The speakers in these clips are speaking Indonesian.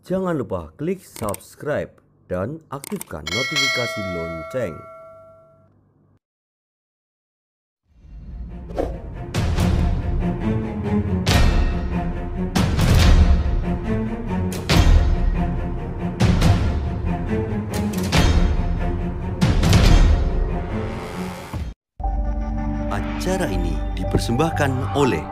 Jangan lupa klik subscribe dan aktifkan notifikasi lonceng. Acara ini dipersembahkan oleh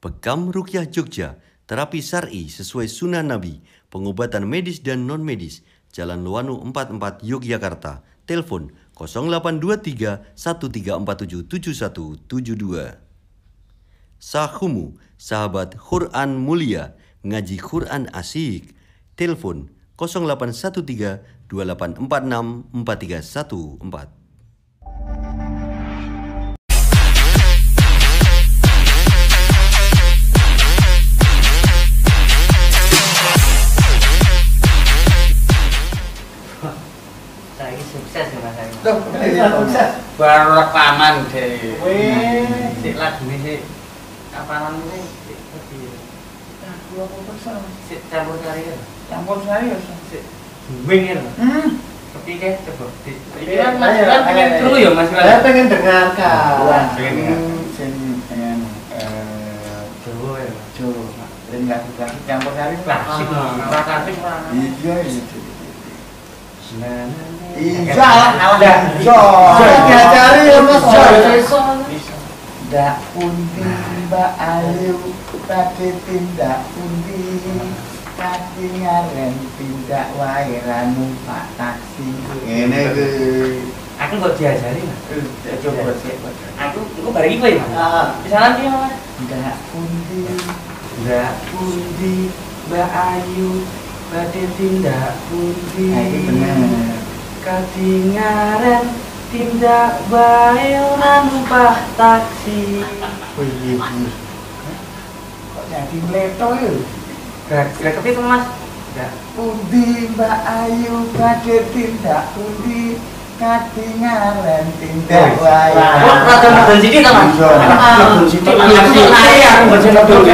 Pekam Rukyah Jogja, terapi syar'i sesuai sunnah Nabi, pengobatan medis dan non-medis, Jalan Luwanu 44 Yogyakarta. Telepon 0823 1347 7172. Sahumu, sahabat Quran mulia, ngaji Quran asik. Telepon 0813 2846 4314. Saya sukses ya Mas Ayu. Sukses. Baru rekaman deh. Wih. Sik lagu ini sik kapanan ini sik piye? Aku apa persen? Sik campur sari ya. Campur sari ya. Sik buing ya. Kepiye coba di. Ini kan Mas Ayo, kan pengen ayo. dulu ya Mas. Saya pengen dengarkan. Pengen dengar. Pengen Jawa ya. coba. Dengar campur sari. Klasik. Klasik. Iya itu. Nah, Iya, diajari ya Mas. Ndak pundi Mbak Ayu, badhe tindak pundi, katingaren tindak wae ra numpak taksi. Ngene kuwi. aku kok diajari Mas. Coba sik. Aku bareng iki Mas. Heeh. Misalan piye Mas? Ndak pundi Ndak pundi Mbak Ayu badhe tindak pundi. Nah, ini bener. Kadingaren tindak bae ora numpak taksi. Wih, kok jadi mleto ya? Gak kepiye Mas? Ndak Pundi Mbak Ayu badhe tindak pundi, katingaren tindak wae. Oh, rada sithik to Mas. Rada sithik makasih. Aku baca dulu.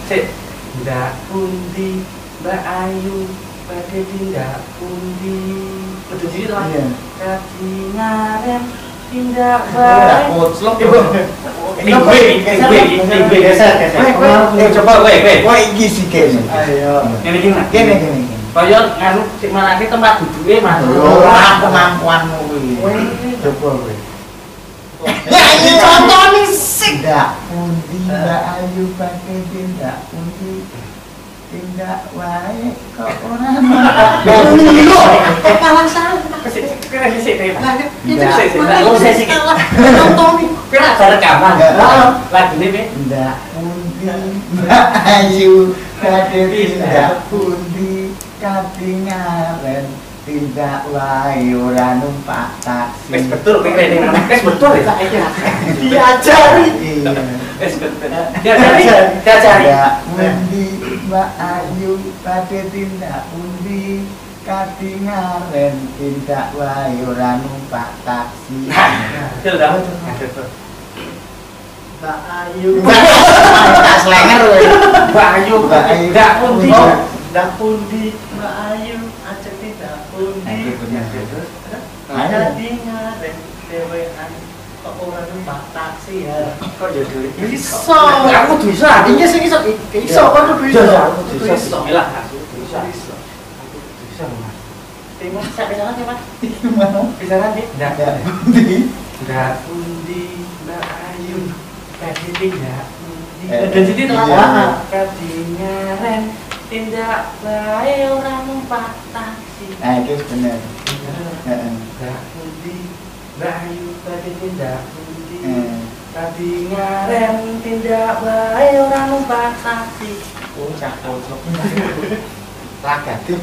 Sik. Ndak pundi Mbak Ayu badhe tindak pundi. Betul sithik to Mas. Iya. Kadingaren tindak bae. Koclok Ibu. Coba kowe. Wah, iki sih kene. Ayo. Ngene iki Mas. Kene. Kaya nganu sik manake tempat duduke Mas. Ora kemampuanmu kuwi. Coba kowe. Ya ini contoh nih sik. Tindak pundi Mbak Ayu badhe tindak pundi. Tindak wae kok ora Lho, kepala salah. Tindak pundi Mbak Ayu badhe tindak pundi, katingaren tindak wae ora numpak taksi. Wis betul kowe rene. Wis betul ya saiki. Diajari. Wis betul. Diajari. Tindak pundi Mbak Ayu badhe tindak pundi, katingaren tindak wae ora numpak taksi. Betul dah. Betul. Mbak Ayu. Tak slenger kowe. Mbak Ayu, ndak pundi. Oh. Ndak pundi Mbak Ayu aja tidak pundi. Kadingaren dhewean kok ora numpak taksi ya. Kok ya duwe. Iso. Aku kudu iso. Artinya sing iso iso kok kudu iso. Kudu iso. Lah, kudu iso. Aku kudu iso, Mas. Terima kasih sana Mas. Gimana? Pisaran nih. Ndak pundi. Ndak pundi Mbak Ayu. Tadi tidak pundi. Dan jadi iya. telah kadingaren tindak bae ora numpak taksi. Nah, itu bener. Heeh. Ndak pundi Mbak Ayu tadi tidak pundi. Eh. Kadingaren tindak bae ora numpak taksi. Oh, cak kocok. Lagatif.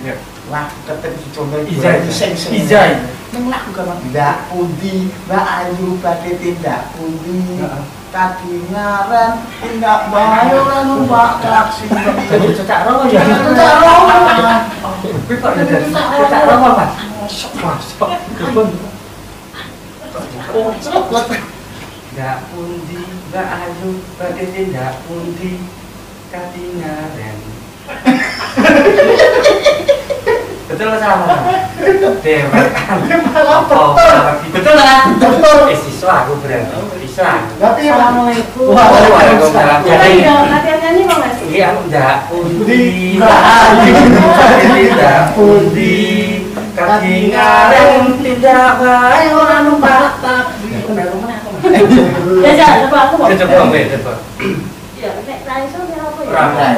Ya. Lah, ketemu dicoba Izai. Izai. Neng lagu kan ndak pundi Mbak Ayu badhe tindak pundi, kadingaren tindak bae ora numpak taksi. Jadi cocak rono ya. Cocak rono. Kuwi kok jadi cocak rono Mas. Masuk. Ndak pundi Mbak Ayu badhe tindak pundi. Kadingaren. Betul nggak salah? Dewek. Betul nggak? Betul. Siswa aku berarti. Siswa. Tapi Assalamualaikum. Waalaikumsalam. Jadi latihan nyanyi mau nggak sih? Iya, aku ndak undi. Tidak undi. Kadingaren tidak bae ora numpak tapi. Ya jangan coba aku mau. Coba mbek, coba. Ya, nek raiso ya apa ya? Ora.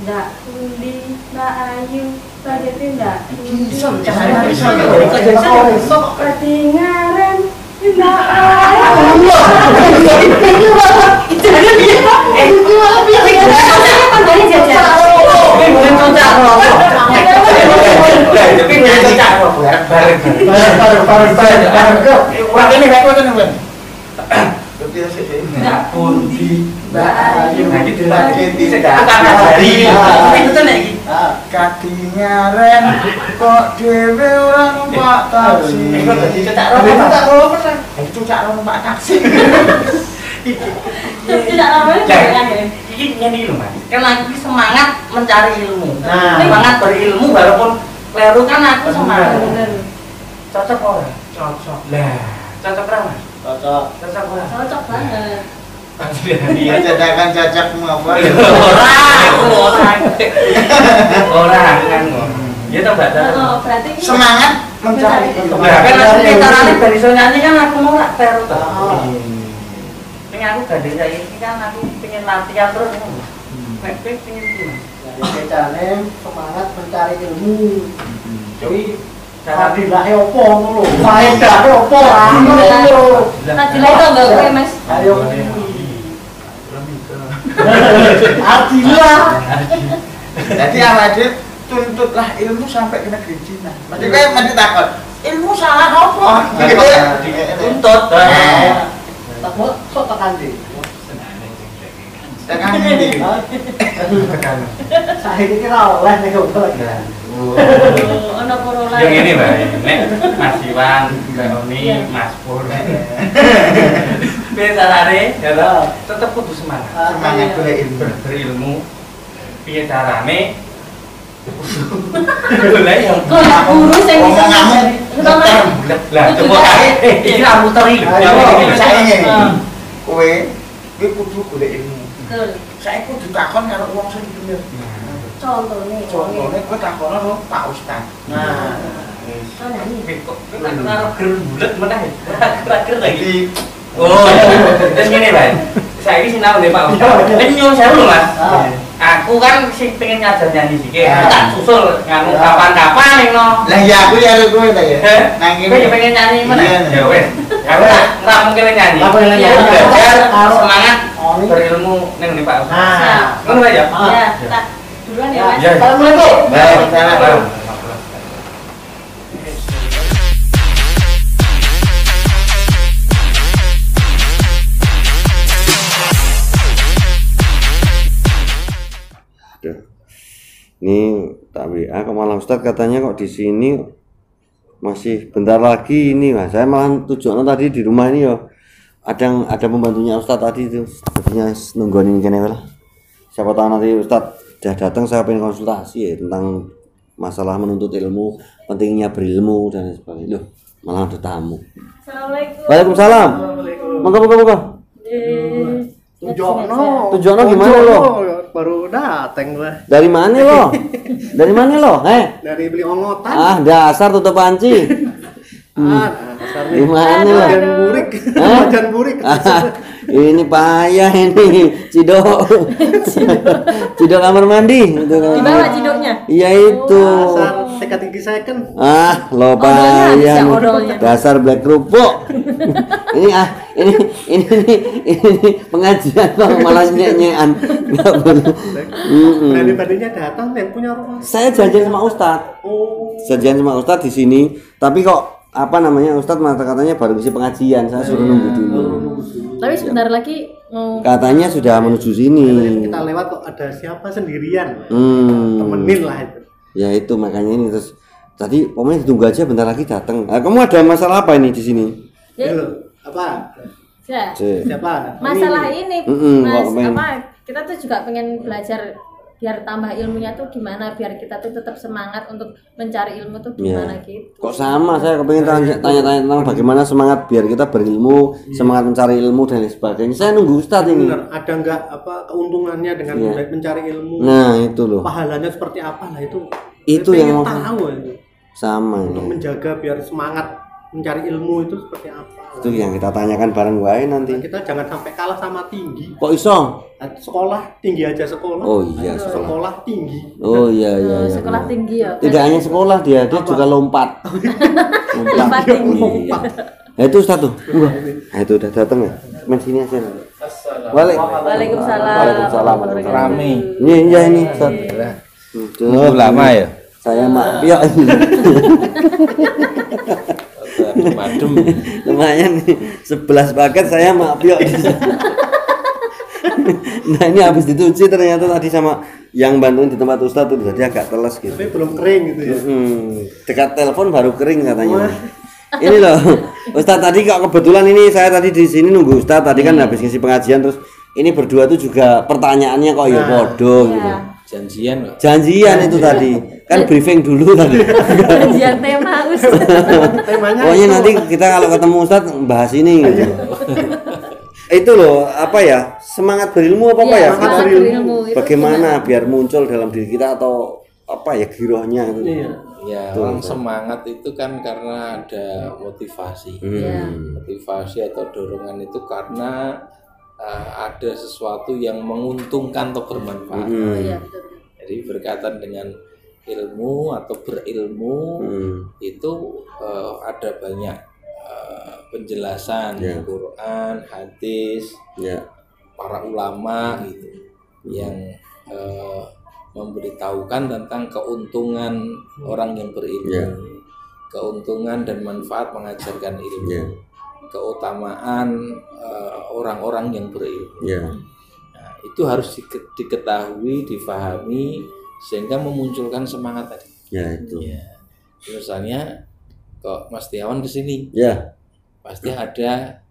Ndak undi, Mbak Ayu, pakai tindak. Ketinggalan tindak Ayu. Kadingaren kok dhewe ora numpak taksi. Itu cak ora numpak taksi. Tidak lama Ini ngene lho, Mas. Kan aku semangat mencari ilmu. Nah. Semangat berilmu walaupun keliru kan aku semangat. bener. Cocok ora? Cocok. Lah, cocok ora, Mas? Cocok. Cocok ora? Cocok banget. Dia jadakan cacakmu apa? Orang kan. Ya toh Mbak. Oh, berarti Semangat mencari ilmu. Lah kan aku carane ben iso nyanyi kan aku mau rak teru to. Pengen aku gandeng saya ini kan aku pengen latihan terus. Nek pengen iki. Jadi caranya semangat mencari ilmu. Jadi Cara cara dilahnya opo ngono lho. Faedahnya opo ngono lho. Najila itu enggak gue, Mas. Ayo. Adilah. Jadi awake tuntutlah ilmu sampai ke negeri Cina. Maksudnya mesti takut. Ilmu salah apa? tuntut. Tak mau sok tekan di. Tekan ndi? Tekan. Saya ini kira oleh nih kok. Ono corona. Yang ini Mbak, nek Mas Iwan, Mbak Oni, Mas Pur. Piye carane? Ya toh, tetep kudu semangat. Semangat golek ilmu. Berilmu. Piye carane? Golek yang Golek guru sing bisa Ngomong-ngomong, ngajari. lah coba iki ra muter iki. Kowe kudu golek ilmu. Betul. Saya kudu takon karo wong sing bener. Contohnya. Contohnya kowe takon karo Pak Ustaz. Nah, Oh, nyanyi. Kok karo ger bulet meneh. Ora ger lagi. jadi Oh, terus gini Pak. Saya ini sinau nih Pak. Ini nyuwun sewu lho Mas. Aku kan sih pengen ngajar nyanyi sih. Tak susul nganu kapan-kapan no. lah ya aku ya kowe ta ya. Nang Kowe kene pengen nyanyi mana? Iya. Ya wes. Aku tak mungkin nyanyi. Lah, pengen nyanyi. Belajar Karo- semangat Oni. berilmu ning nih Pak. Nah. Ngono ya. Ya, tak duluan ya, Mas. Ya. Assalamualaikum. Baik, salam. Aduh. Ini tak WA ke malah Ustadz katanya kok di sini masih bentar lagi ini Mas. Saya malah tujuannya tadi di rumah ini ya. Ada pembantunya Ustadz tadi itu. Sepertinya nungguin kene lah. Siapa tahu nanti Ustadz udah datang saya pengen konsultasi ya tentang masalah menuntut ilmu, pentingnya berilmu dan sebagainya. Loh, malah ada tamu. Assalamualaikum. Waalaikumsalam. Moga-moga. Tujono. Tujono gimana lo? Baru dateng lah. Dari mana lo? Dari mana lo? Dari beli ongotan. Ah, dasar tutup panci. Dasarnya. Di mana lo? Wajan burik. Hah? Wajan burik. Ini payah ini, Cidok. Cidok kamar mandi. Itu Di bawah cidoknya. Iya itu. Dasar sekat tinggi second. Ah, lo Odolnya payah. bisa, nih. odolnya. Dasar black kerupuk. ini pengajian kok malah nyek-nyekan. Enggak boleh. Berani-beraninya datang yang punya rumah. Saya janjian sama Ustadz. Janjian sama Ustadz di sini, tapi kok apa namanya Ustadz katanya baru isi pengajian, saya suruh nunggu dulu. Tapi sebentar lagi mau Katanya sudah menuju sini. Kita lewat kok ada siapa sendirian. Hmm. Temenin lah itu. Ya itu makanya ini terus tadi pokoknya ditunggu aja bentar lagi datang. Nah, kamu ada masalah apa ini di sini? Ya, Apa? ya. Cek. Siapa? Masalah ini, Mm-mm, Mas, kok main. apa kita tuh juga pengen belajar biar tambah ilmunya tuh gimana, biar kita tuh tetap semangat untuk mencari ilmu tuh gimana gitu. Kok sama, saya kepengen tanya-tanya tentang bagaimana semangat biar kita berilmu, semangat mencari ilmu dan lain sebagainya. Saya nunggu Ustadz ini. Benar, ada nggak keuntungannya dengan mencari ilmu? Nah itu loh. Pahalanya seperti apa lah itu? Itu Saya yang pengen mau tahu itu. sama Untuk ini. menjaga biar semangat mencari ilmu itu seperti apa? Itu yang kita tanyakan bareng wae nanti. Nah, kita jangan sampai kalah sama tinggi. Kok iso? Sekolah tinggi aja sekolah. Oh iya, sekolah. Sekolah tinggi. Oh iya iya. iya. Sekolah tinggi ya. Tidak hanya sekolah dia juga lompat. Lompat tinggi. Iya. Nah itu Ustadz tuh. Nah itu udah datang ya. Main sini aja. Waalaikumsalam. Waalaikumsalam. Rame. Ini Ustadz. Tunggu lama ya. Saya mak piok. Madem. Lumayan nih 11 paket saya mak piok. Nah ini habis dicuci ternyata tadi sama yang bantuin di tempat Ustadz tuh jadi agak teles gitu. Tapi belum kering gitu ya. Dekat telepon baru kering katanya. Ini loh Ustadz tadi kok kebetulan ini saya tadi di sini nunggu Ustadz tadi kan habis ngisi pengajian terus ini berdua tuh juga pertanyaannya kok ya bodoh gitu. Janjian itu tadi kan briefing dulu tadi. Janjian tema Ustadz. Temanya Pokoknya nanti kita kalau ketemu Ustadz bahas ini gitu. Itu loh apa ya semangat berilmu apa Iya, ya semangat kita berilmu itu bagaimana biar muncul dalam diri kita atau apa ya girohnya itu. Iya. Ya, orang semangat itu kan karena ada motivasi. Motivasi atau dorongan itu karena ada sesuatu yang menguntungkan atau bermanfaat. Iya, betul. Jadi berkaitan dengan ilmu atau berilmu itu ada banyak penjelasan Quran, hadis, para ulama gitu yang memberitahukan tentang keuntungan orang yang berilmu, keuntungan dan manfaat mengajarkan ilmu, keutamaan orang-orang yang berilmu. Nah, itu harus diketahui, difahami sehingga memunculkan semangat tadi. Itu. Misalnya kok Mas Tiawan kesini, pasti ada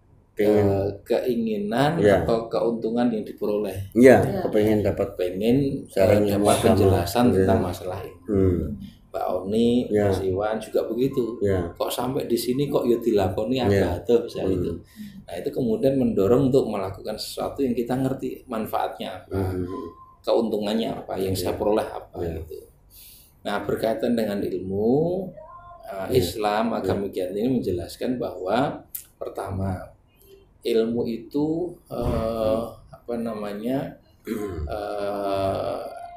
keinginan atau keuntungan yang diperoleh. Kepengen dapat dapat penjelasan tentang masalah ini. Mbak Oni, Mas Iwan juga begitu. Kok sampai di sini kok ya dilakoni apa tuh misalnya itu. Nah itu kemudian mendorong untuk melakukan sesuatu yang kita ngerti manfaatnya apa, keuntungannya apa, yang saya peroleh apa gitu. Nah berkaitan dengan ilmu Islam agama kita ini menjelaskan bahwa pertama ilmu itu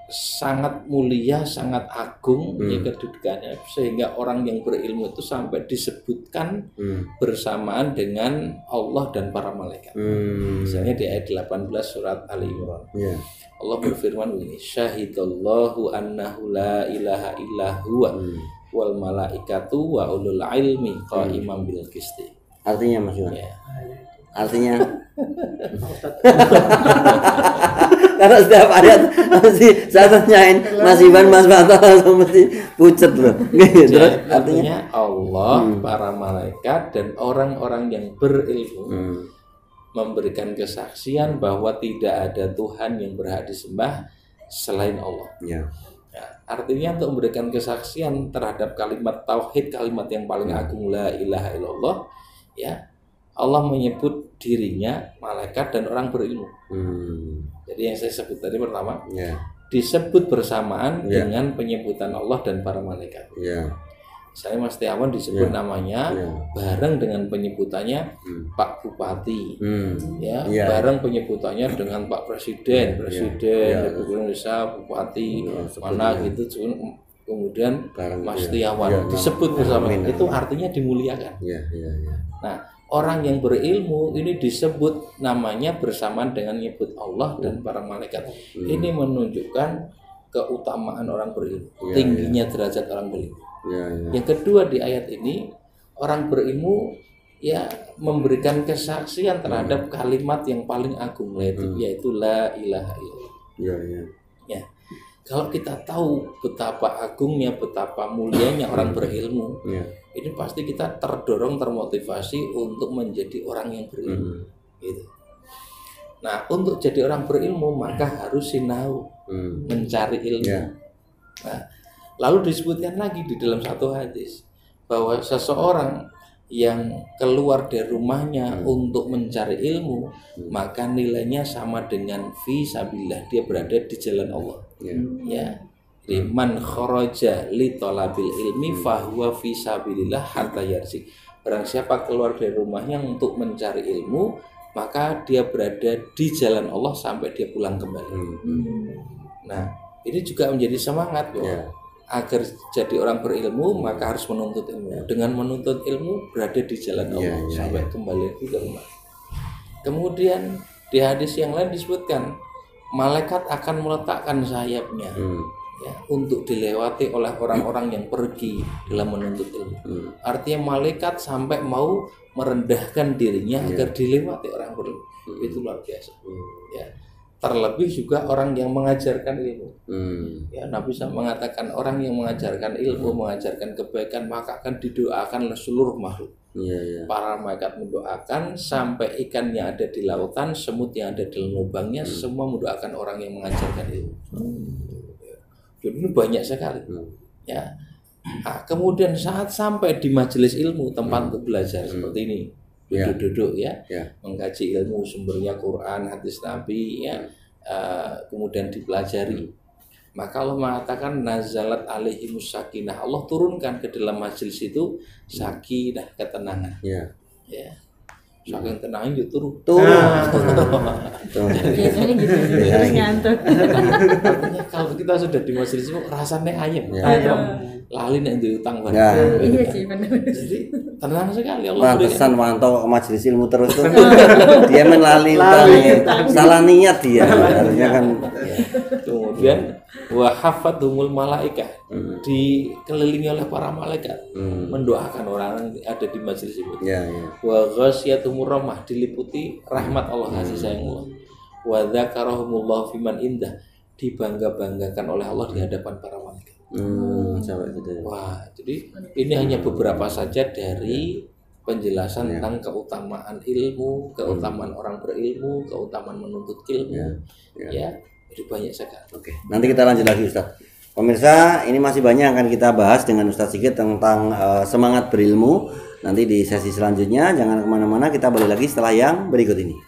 sangat mulia, sangat agung kedudukannya sehingga orang yang berilmu itu sampai disebutkan bersamaan dengan Allah dan para malaikat. Misalnya di ayat 18 surat Ali Imran. Allah berfirman begini, syahidallahu annahu la ilaha illa huwa wal malaikatu wa ulul ilmi qa'iman bil qisti. Artinya Mas Iwan. Artinya karena setiap ayat mesti saya tanyain Mas Iwan, Mas Bata langsung mesti pucet loh. Terus artinya Allah, para malaikat dan orang-orang yang berilmu memberikan kesaksian bahwa tidak ada Tuhan yang berhak disembah selain Allah. Artinya untuk memberikan kesaksian terhadap kalimat tauhid, kalimat yang paling agung la ilaha illallah, Allah menyebut dirinya, malaikat dan orang berilmu. Jadi yang saya sebut tadi pertama disebut bersamaan dengan penyebutan Allah dan para malaikat. Saya Mas Tiawan disebut namanya bareng dengan penyebutannya Pak Bupati, bareng penyebutannya dengan Pak Presiden, Republik Indonesia, Bupati mana gitu, kemudian Mas Tiawan disebut bersama. Itu artinya dimuliakan. Nah, orang yang berilmu ini disebut namanya bersamaan dengan nyebut Allah dan para malaikat. Ini menunjukkan keutamaan orang berilmu, tingginya derajat orang berilmu. Yang kedua di ayat ini orang berilmu memberikan kesaksian terhadap kalimat yang paling agung yaitu la ilaha illallah. Kalau kita tahu betapa agungnya, betapa mulianya orang berilmu, ini pasti kita terdorong, termotivasi untuk menjadi orang yang berilmu. Gitu. Nah, untuk jadi orang berilmu maka harus sinau, mencari ilmu. Ya. Nah, lalu disebutkan lagi di dalam satu hadis bahwa seseorang yang keluar dari rumahnya untuk mencari ilmu, maka nilainya sama dengan fi sabilillah, dia berada di jalan Allah. Ya. Liman kharaja li talabil ilmi fahuwa fi sabilillah hatta yarji. Barang siapa keluar dari rumahnya untuk mencari ilmu, maka dia berada di jalan Allah sampai dia pulang kembali. Nah, ini juga menjadi semangat bahwa agar jadi orang berilmu maka harus menuntut ilmu. Dengan menuntut ilmu berada di jalan Allah sampai kembali ke rumah. Kemudian di hadis yang lain disebutkan malaikat akan meletakkan sayapnya untuk dilewati oleh orang-orang yang pergi dalam menuntut ilmu. Artinya malaikat sampai mau merendahkan dirinya agar dilewati orang berilmu. Itu luar biasa. Ya. Terlebih juga orang yang mengajarkan ilmu. Ya, Nabi SAW mengatakan orang yang mengajarkan ilmu, mengajarkan kebaikan, maka akan didoakan oleh seluruh makhluk. Para malaikat mendoakan sampai ikan yang ada di lautan, semut yang ada dalam lubangnya, semua mendoakan orang yang mengajarkan ilmu. Jadi ini banyak sekali. Ya. Nah, kemudian saat sampai di majelis ilmu, tempat untuk belajar seperti ini. Duduk-duduk mengkaji ilmu, sumbernya Quran, hadis Nabi, kemudian dipelajari. Maka Allah mengatakan nazalat alaihimus sakinah. Allah turunkan ke dalam majelis itu sakinah, ketenangan. Saking tenangnya turun. Biasanya gitu, terus ngantuk. Artinya kalau kita sudah di majelis itu rasanya ayem. Lali nek duwe utang bareng. Iya sih benar. Jadi tenang sekali Allah. Pantesan mantau majelis ilmu terus tuh. Dia melali utang. Salah niat dia. Harusnya kan. Kemudian wa hafadhumul malaikah, dikelilingi oleh para malaikat mendoakan orang yang ada di majelis itu. Wa ghasyyatumur rahmah, diliputi rahmat Allah, kasih sayang Allah. Wa dzakarahumullahu fiman indah, dibangga-banggakan oleh Allah di hadapan para malaikat. Wah, jadi ini hanya beberapa saja dari penjelasan tentang keutamaan ilmu, keutamaan orang berilmu, keutamaan menuntut ilmu. Jadi banyak sekali. Oke, nanti kita lanjut lagi Ustaz. Pemirsa, ini masih banyak akan kita bahas dengan Ustaz Sigit tentang semangat berilmu. Nanti di sesi selanjutnya, jangan kemana-mana, kita balik lagi setelah yang berikut ini.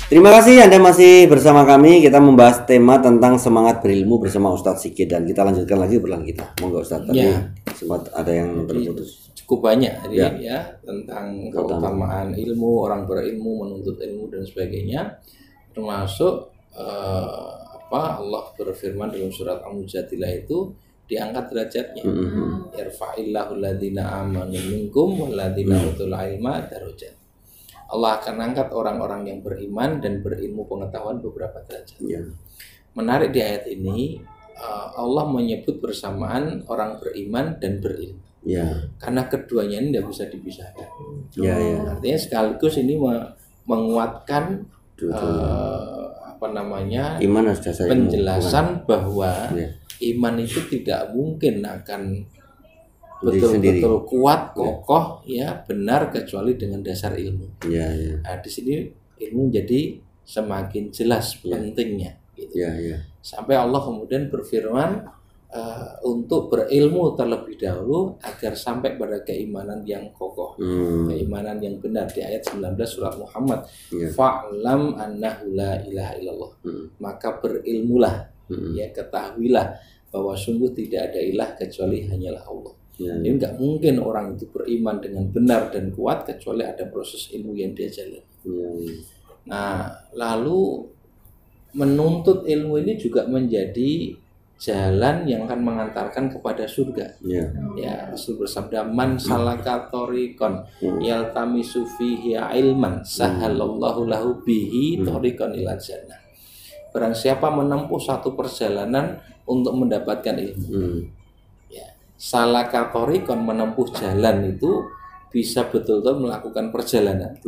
Terima kasih Anda masih bersama kami. Kita membahas tema tentang semangat berilmu bersama Ustadz Sigit, dan kita lanjutkan lagi obrolan kita. Monggo Ustadz, tadi sempat ada yang terputus. Cukup banyak tentang keutamaan ilmu, orang berilmu, menuntut ilmu dan sebagainya. Termasuk Allah berfirman dalam surat Al-Mujadilah itu diangkat derajatnya. Yarfa'illahu alladhina amanu minkum walladhina utul ilma darajat. Allah akan angkat orang-orang yang beriman dan berilmu pengetahuan beberapa derajat. Menarik di ayat ini, Allah menyebut bersamaan orang beriman dan berilmu. Karena keduanya ini tidak bisa dipisahkan. Artinya sekaligus ini menguatkan iman penjelasan bahwa iman itu tidak mungkin akan betul-betul kuat, kokoh, benar kecuali dengan dasar ilmu. Nah, di sini ilmu jadi semakin jelas pentingnya. Gitu. Sampai Allah kemudian berfirman untuk berilmu terlebih dahulu agar sampai pada keimanan yang kokoh, keimanan yang benar di ayat 19 surat Muhammad. Fa'lam annahu la ilaha illallah. Maka berilmulah, ketahuilah bahwa sungguh tidak ada ilah kecuali hanyalah Allah. Ini nggak mungkin orang itu beriman dengan benar dan kuat kecuali ada proses ilmu yang dia jalani. Nah, lalu menuntut ilmu ini juga menjadi jalan yang akan mengantarkan kepada surga. Rasul bersabda, man salaka thoriqan yaltamisu fihi ilman sahalallahu lahu bihi thoriqan ilal jannah. Barang siapa menempuh satu perjalanan untuk mendapatkan ilmu. Salaka thoriqan, menempuh jalan itu bisa betul-betul melakukan perjalanan.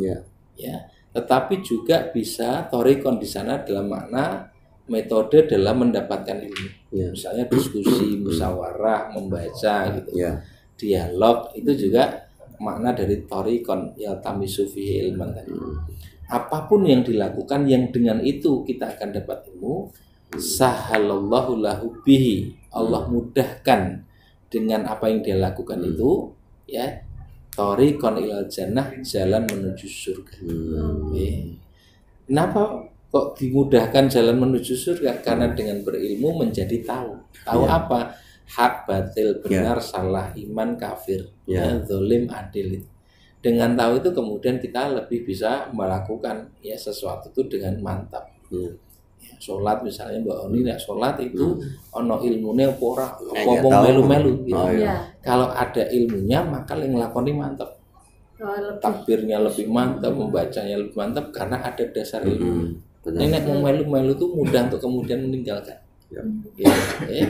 Tetapi juga bisa thoriqan di sana dalam makna metode dalam mendapatkan ilmu. Ya. Misalnya diskusi, musyawarah, membaca gitu. Ya. Dialog itu juga makna dari thariqon yaltamisu fihi ilman tadi. Apapun yang dilakukan yang dengan itu kita akan dapat ilmu, sahalallahu lahu bihi. Allah mudahkan dengan apa yang dia lakukan itu, ya. Thariqon ilal jannah, jalan menuju surga. Kenapa kok dimudahkan jalan menuju surga? Karena dengan berilmu menjadi tahu. Tahu apa? Hak, batil, benar, salah, iman, kafir, zalim, adil. Dengan tahu itu kemudian kita lebih bisa melakukan ya sesuatu itu dengan mantap. Ya, sholat misalnya Mbak Oni nek sholat itu ono ilmune apa ora, apa melu-melu gitu. Kalau ada ilmunya maka yang nglakoni mantap. Takbirnya lebih mantap, membacanya lebih mantap karena ada dasar ilmu. Nenek mau melu-melu itu mudah untuk kemudian meninggalkan. Ya.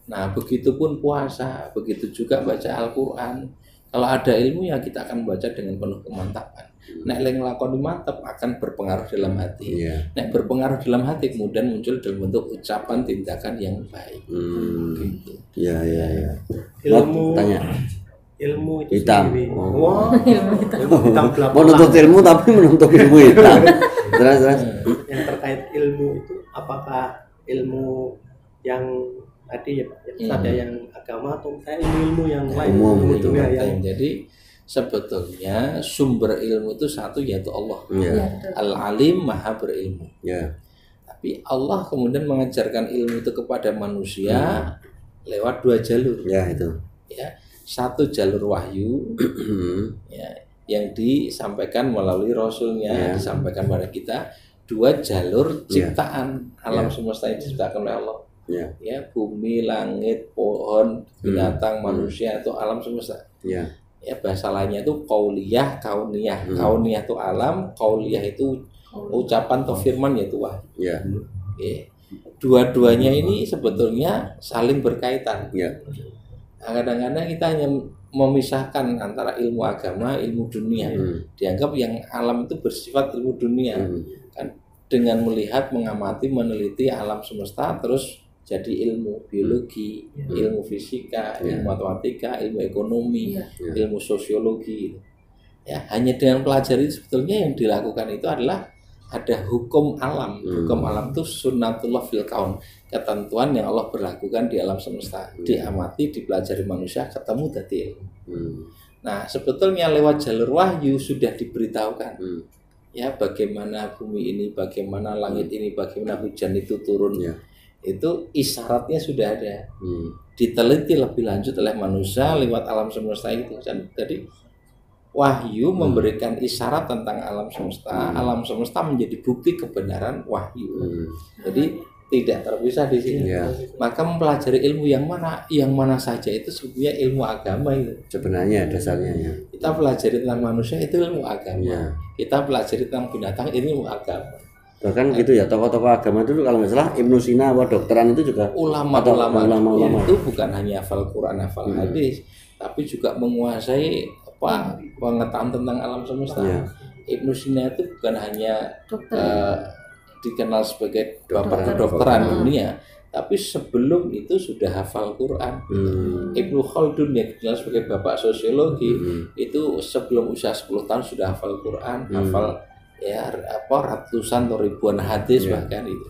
Nah, begitupun puasa, begitu juga baca Al-Quran. Kalau ada ilmu ya kita akan baca dengan penuh kemantapan. Nek leng lakoni mantap akan berpengaruh dalam hati. Nek berpengaruh dalam hati kemudian muncul dalam bentuk ucapan tindakan yang baik. Gitu. Ya. Ilmu Tanya. Ilmu itu Hitam. sendiri. Oh. Ilmu hitam gelap. Menuntut ilmu tapi menuntut ilmu hitam. Terus. Yang terkait ilmu itu apakah ilmu yang tadi ya Pak, ada yang agama atau misalnya ilmu yang lain? Umum gitu. Jadi sebetulnya sumber ilmu itu satu yaitu Allah. Ya. Al-Alim Maha berilmu. Ya. Tapi Allah kemudian mengajarkan ilmu itu kepada manusia lewat dua jalur. Ya itu. Ya, satu jalur wahyu ya, yang disampaikan melalui rasulnya, disampaikan pada kita. Dua jalur ciptaan alam semesta yang diciptakan oleh Allah. Ya, bumi, langit, pohon, binatang, manusia itu alam semesta. Ya, bahasa lainnya itu qauliyah, kauniyah. Kauniyah itu alam, qauliyah itu ucapan atau firman yaitu wahyu. Dua-duanya ini sebetulnya saling berkaitan. Kadang-kadang kita hanya memisahkan antara ilmu agama, ilmu dunia. Dianggap yang alam itu bersifat ilmu dunia. Kan dengan melihat, mengamati, meneliti alam semesta terus jadi ilmu biologi, ilmu fisika, ilmu matematika, ilmu ekonomi, ilmu sosiologi. Ya, hanya dengan pelajari sebetulnya yang dilakukan itu adalah ada hukum alam. Hukum alam itu sunnatullah fil kaun, ketentuan yang Allah berlakukan di alam semesta. Diamati, dipelajari manusia, ketemu jadi ilmu. Nah, sebetulnya lewat jalur wahyu sudah diberitahukan. Ya, bagaimana bumi ini, bagaimana langit ini, bagaimana hujan itu turun. Itu isyaratnya sudah ada. Diteliti lebih lanjut oleh manusia lewat alam semesta itu. Jadi wahyu memberikan isyarat tentang alam semesta. Alam semesta menjadi bukti kebenaran wahyu. Jadi tidak terpisah di sini. Maka mempelajari ilmu yang mana saja itu sebenarnya ilmu agama itu. Sebenarnya dasarnya ya. Kita pelajari tentang manusia itu ilmu agama. Kita pelajari tentang binatang ini ilmu agama. Bahkan gitu ya, tokoh-tokoh agama itu kalau nggak salah Ibnu Sina atau dokteran itu juga ulama-ulama itu bukan hanya hafal Quran, hafal hadis, tapi juga menguasai pengetahuan tentang alam semesta. Ibnu Sina itu bukan hanya dikenal sebagai kedokteran dunia, tapi sebelum itu sudah hafal Quran. Ibnu Khaldun yang dikenal sebagai bapak sosiologi itu sebelum usia 10 tahun sudah hafal Quran, hafal ratusan atau ribuan hadis bahkan itu.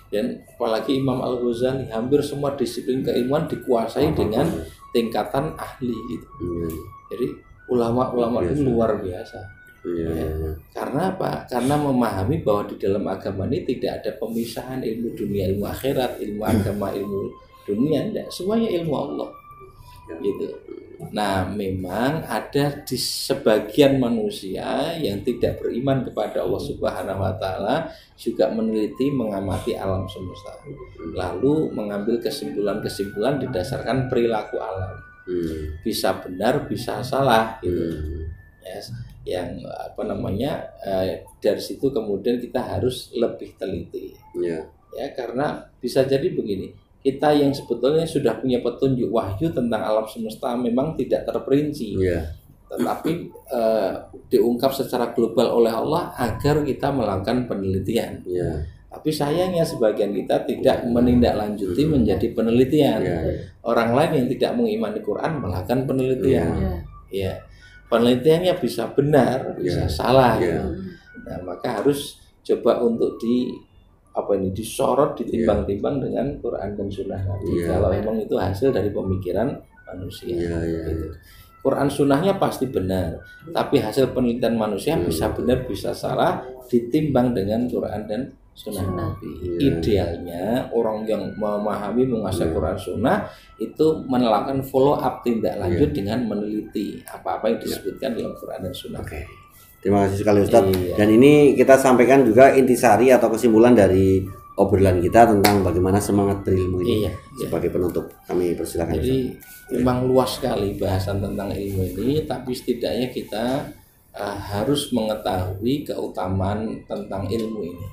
Dan apalagi Imam Al-Ghazali, hampir semua disiplin keilmuan dikuasai dengan tingkatan ahli gitu. Jadi ulama-ulama itu luar biasa. Karena apa? Karena memahami bahwa di dalam agama ini tidak ada pemisahan ilmu dunia, ilmu akhirat, ilmu agama, ilmu dunia, tidak. Semuanya ilmu Allah. Gitu. Nah, memang ada di sebagian manusia yang tidak beriman kepada Allah Subhanahu wa taala juga meneliti, mengamati alam semesta. Lalu mengambil kesimpulan-kesimpulan didasarkan perilaku alam. Bisa benar, bisa salah gitu. Yang dari situ kemudian kita harus lebih teliti. Ya, karena bisa jadi begini. Kita yang sebetulnya sudah punya petunjuk wahyu tentang alam semesta memang tidak terperinci, tetapi diungkap secara global oleh Allah agar kita melakukan penelitian. Tapi sayangnya sebagian kita tidak menindaklanjuti menjadi penelitian. Orang lain yang tidak mengimani Quran melakukan penelitian. Ya, penelitiannya bisa benar, bisa salah. Nah, maka harus coba untuk disorot, ditimbang-timbang dengan Quran dan Sunnah Nabi. Kalau memang itu hasil dari pemikiran manusia. Gitu. Quran Sunnahnya pasti benar, tapi hasil penelitian manusia bisa benar, bisa salah, ditimbang dengan Quran dan Sunnah Nabi. Idealnya orang yang memahami menguasai Quran Sunnah itu melakukan follow up, tindak lanjut dengan meneliti apa-apa yang disebutkan dalam Quran dan Sunnah. Terima kasih sekali Ustadz. Dan ini kita sampaikan juga intisari atau kesimpulan dari obrolan kita tentang bagaimana semangat berilmu ini. Sebagai penutup kami persilakan. Jadi memang luas sekali bahasan tentang ilmu ini, tapi setidaknya kita harus mengetahui keutamaan tentang ilmu ini.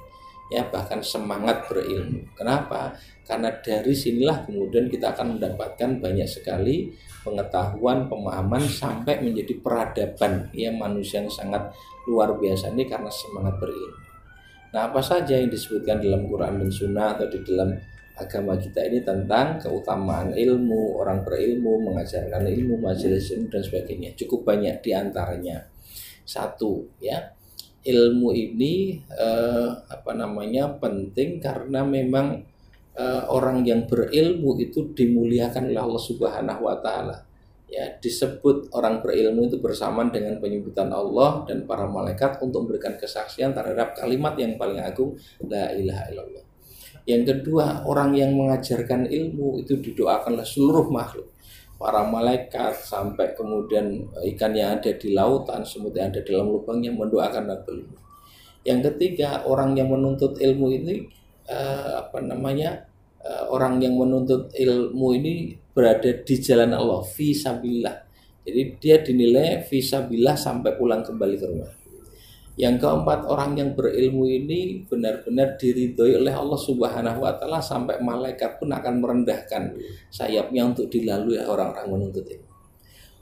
Ya, bahkan semangat berilmu. Kenapa? Karena dari sinilah kemudian kita akan mendapatkan banyak sekali pengetahuan, pemahaman sampai menjadi peradaban. Ya, manusia yang sangat luar biasa ini karena semangat berilmu. Nah, apa saja yang disebutkan dalam Quran dan Sunnah atau di dalam agama kita ini tentang keutamaan ilmu, orang berilmu, mengajarkan ilmu, majelis ilmu dan sebagainya. Cukup banyak diantaranya. Satu, ya. Ilmu ini penting karena memang orang yang berilmu itu dimuliakan oleh Allah Subhanahu wa taala. Ya, disebut orang berilmu itu bersamaan dengan penyebutan Allah dan para malaikat untuk memberikan kesaksian terhadap kalimat yang paling agung, la ilaha illallah. Yang kedua, orang yang mengajarkan ilmu itu didoakan oleh seluruh makhluk. Para malaikat sampai kemudian ikan yang ada di lautan, semut yang ada dalam lubangnya mendoakan ilmu. Yang ketiga, orang yang menuntut ilmu ini orang yang menuntut ilmu ini berada di jalan Allah, fi sabilillah. Jadi dia dinilai fi sabilillah sampai pulang kembali ke rumah. Yang keempat, orang yang berilmu ini benar-benar diridhoi oleh Allah Subhanahu wa taala sampai malaikat pun akan merendahkan sayapnya untuk dilalui orang-orang menuntut ilmu.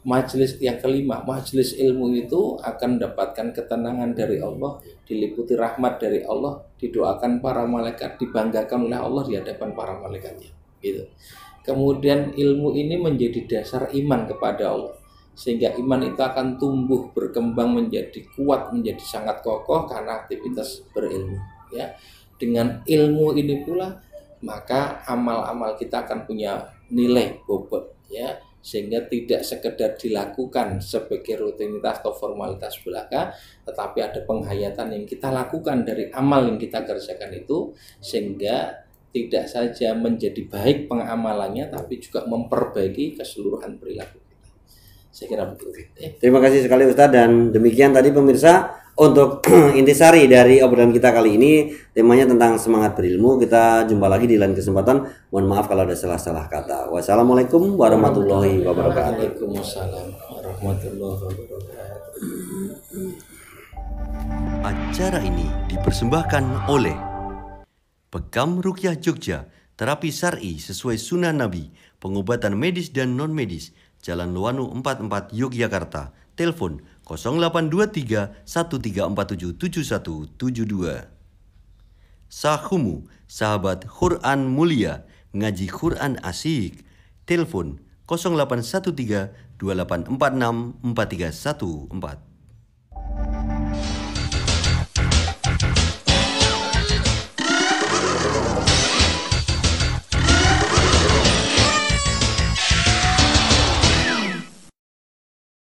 Majelis yang kelima, majelis ilmu itu akan mendapatkan ketenangan dari Allah, diliputi rahmat dari Allah, didoakan para malaikat, dibanggakan oleh Allah di hadapan para malaikatnya. Gitu. Kemudian ilmu ini menjadi dasar iman kepada Allah, sehingga iman itu akan tumbuh, berkembang menjadi kuat, menjadi sangat kokoh karena aktivitas berilmu. Ya, dengan ilmu ini pula maka amal-amal kita akan punya nilai bobot, ya, sehingga tidak sekedar dilakukan sebagai rutinitas atau formalitas belaka, tetapi ada penghayatan yang kita lakukan dari amal yang kita kerjakan itu, sehingga tidak saja menjadi baik pengamalannya, tapi juga memperbaiki keseluruhan perilaku. Saya kira begitu. Terima kasih sekali Ustadz, dan demikian tadi pemirsa untuk intisari dari obrolan kita kali ini, temanya tentang semangat berilmu. Kita jumpa lagi di lain kesempatan. Mohon maaf kalau ada salah-salah kata. Wassalamualaikum warahmatullahi wabarakatuh. Waalaikumsalam warahmatullahi wabarakatuh. Acara ini dipersembahkan oleh Pekam Ruqyah Jogja, terapi syar'i sesuai sunnah Nabi, pengobatan medis dan non-medis, Jalan Luwanu 44 Yogyakarta. Telepon 0823 1347 7172. Sahumu, sahabat Quran mulia, ngaji Quran asik. Telepon 0813 2846 4314.